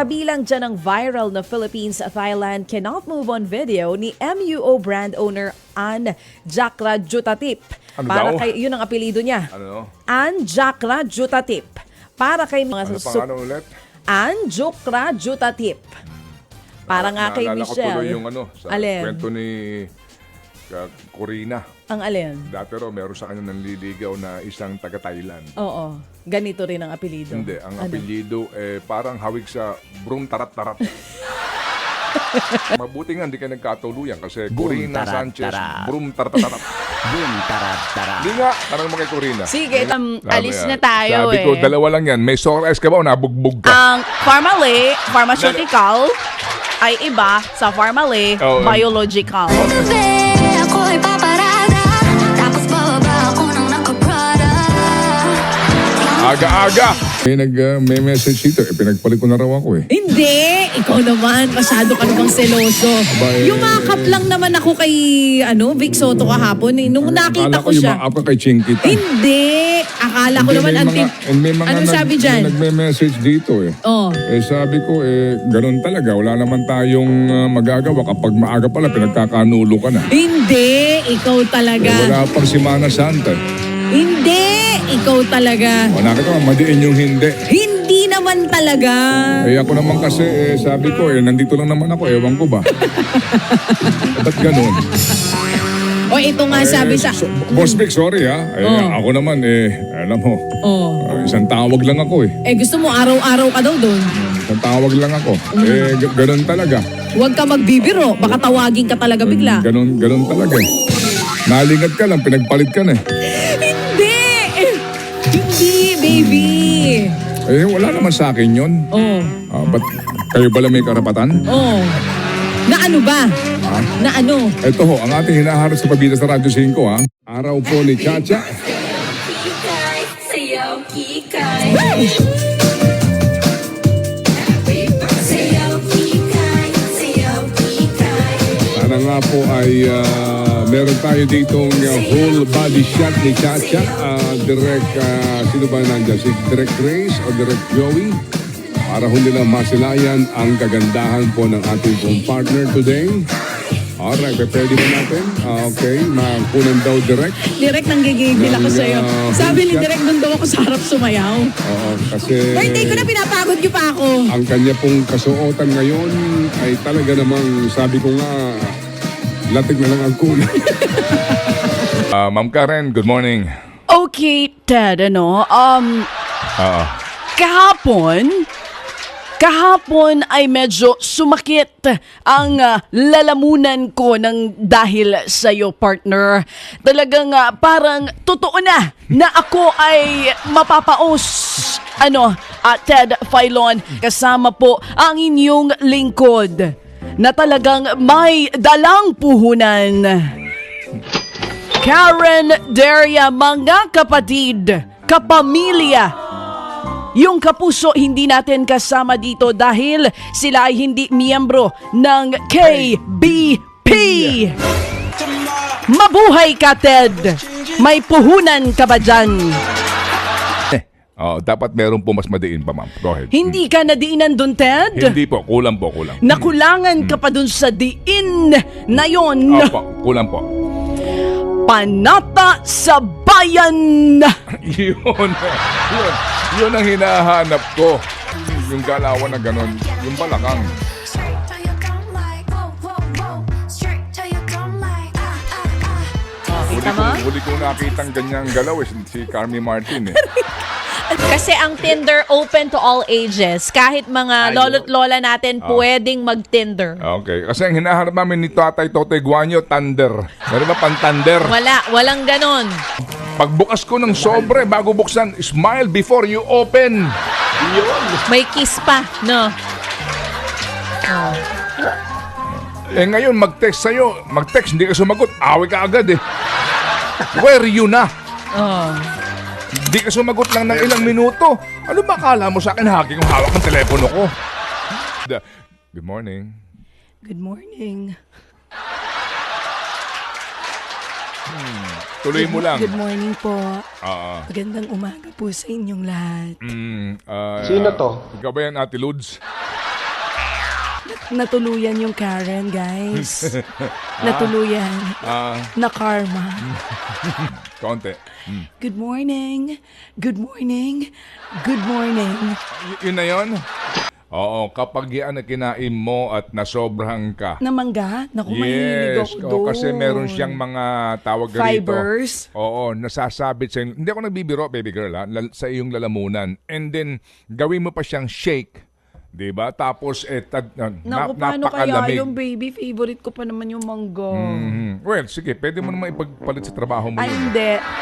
Kabilang dyan ang viral na Philippines-Thailand cannot move on video ni MUO brand owner Ann Jakra Jutatip. Ano Para daw? kay, yun ang apelido niya. Ano? Ann Jakra Jutatip. Para kay mga Ano pang ano ulit? Ann Jakra Jutatip. Para nga kay Naalala ko tuloy Michelle. yung ano, sa Alin? kwento ni Corina. Ang alin? Dati raw, meron sa kanya nanliligaw na isang taga-Thailand. Oo. Ganito rin ang apelido. Hindi, ang Ano? apelyido parang hawig sa Brum Tarat-Tarat. Mabuti nga, hindi kayo nagkatuluyan kasi Corina Sanchez, Brum Tarat-Tarat. Boom, tarat-tarat. Hindi nga, tanong mo kay Corina. Sige, Sabi alis yan. na tayo Sabi ko, eh. dalawa lang yan. May soras ka ba o nabugbog ka? Ang Pharmale, pharmaceutical, ay iba sa Pharmale, Oo. biological. Ako'y paparada, tapos bababa ako ng nakaprada. Aga-aga! May message dito. Pinagpalit ko na raw ako eh. Hindi! Ikaw naman, masyado ka namang seloso. Yumakap lang naman ako kay Vic Soto kahapon. Nung nakita Akala ko siya. yung kay Chinkita. Hindi! Akala ko naman Anong sabi dyan? Nagme-message dito eh. Oh. Sabi ko ganun talaga. Wala naman tayong magagawa. Kapag maaga pala, pinagkakanulo ka na. Hindi! Ikaw talaga. Wala pang Semana Santa. Hindi! Ikaw talaga. Nakita mo, madiin yung hindi. Hindi naman talaga. Ako naman kasi, sabi ko nandito lang naman ako. Ewan ko ba? Ba't ganun? O ito nga sabi sa... Boss Vic, sorry ha. Ako naman, alam mo, isang tawag lang ako gusto mo araw-araw ka daw doon. Isang tawag lang ako. Ganun talaga. Huwag ka magbibiro. Baka tawagin ka talaga bigla. Ganun talaga Nalingat ka lang, pinagpalit ka na Hindi! Hindi, baby! Wala naman sa akin yun. Oh. Ba't kayo pala may karapatan? Oh. Na ano ba? Na ano? Ito ho, ang ating hinaharap sa pabida sa Radyo 5 ha. Araw po ni Chacha. Sayaw kikay. Sayaw kikay. Sayaw kikay. Sana nga po ay meron tayo ditong whole body shot ni Chacha. Direct, sino ba nandyan? Si Direct Grace o Direct Joey? Para ho nila masilayan ang kagandahan po ng ating pong partner today. Alright, pwede ba natin? Okay, makunan daw Direct. Direct nanggigigil ako sa'yo. Sabi ni Hulk Direct, doon daw ako sa harap sumayaw. Oo, kasi Birthday ko na, pinapagod niyo pa ako. ang kanya pong kasuotan ngayon ay talaga namang, sabi ko nga, latig na lang ang kulay. Ma'am Karen, good morning. Okay, Ted, kahapon ay medyo sumakit ang lalamunan ko ng dahil sa'yo, partner. Talagang parang totoo na ako ay mapapaos. Ted Filon, kasama po ang inyong lingkod na talagang may dalang puhunan. Karen Daria, mga kapatid, kapamilya, yung kapuso hindi natin kasama dito dahil sila ay hindi miyembro ng KBP. Mabuhay ka, Ted! May puhunan ka ba dyan? Dapat meron po mas madiin pa, ma'am. Go ahead. Hindi ka nadiinan dun, Ted? Hindi po, kulang. Nakulangan ka pa dun sa diin na yon. Opo, kulang po. Panata sa bayan! Yun ang hinahanap ko. Yung galawan na ganon, yung balakang. Straight to your drum like whoa, whoa, whoa. Straight to your drum like Kita mo? Huli ko nakitang ganyang galaw si Carmi Martin Kasi ang Tinder open to all ages. Kahit mga lolo't lola natin pwedeng mag-Tinder. Okay, kasi ang hinahanap namin ni Tatay Totoy Guanyo, Thunder. Meron ba pang Thunder? Walang ganon. Pagbukas ko ng sobre, bago buksan, smile before you open. Yun. May kiss pa, no? Ngayon, mag-text sa'yo. Mag-text, hindi ka sumagot. Away ka agad Where you na? Di ka sumagot lang ng ilang minuto. Ano ba akala mo sa akin, hacking yung hawak ng telepono ko? Good morning. Good morning. Tuloy mo lang. Good morning po. Ah, Magandang umaga po sa inyong lahat. Sino to? Ikaw ba yan, Ate Lods? Natuluyan yung Karen, guys. Natuluyan. Na karma. Konti. Good morning. Good morning. Good morning. Yun na yun? Oo, kapag yan na kinain mo at nasobrahan ka. Na mangga? Naku, mahilig Yes, ako doon. kasi meron siyang mga tawag rito. Fibers. Oo, nasasabit sa hindi ako nagbibiro, baby girl, sa iyong lalamunan. And then, gawin mo pa siyang shake. Diba? Tapos, Naku, paano kaya napakalamig. yung baby? Favorite ko pa naman yung mangga. Well, sige, pwede mo naman ipagpalit sa trabaho mo Ay, yun. hindi.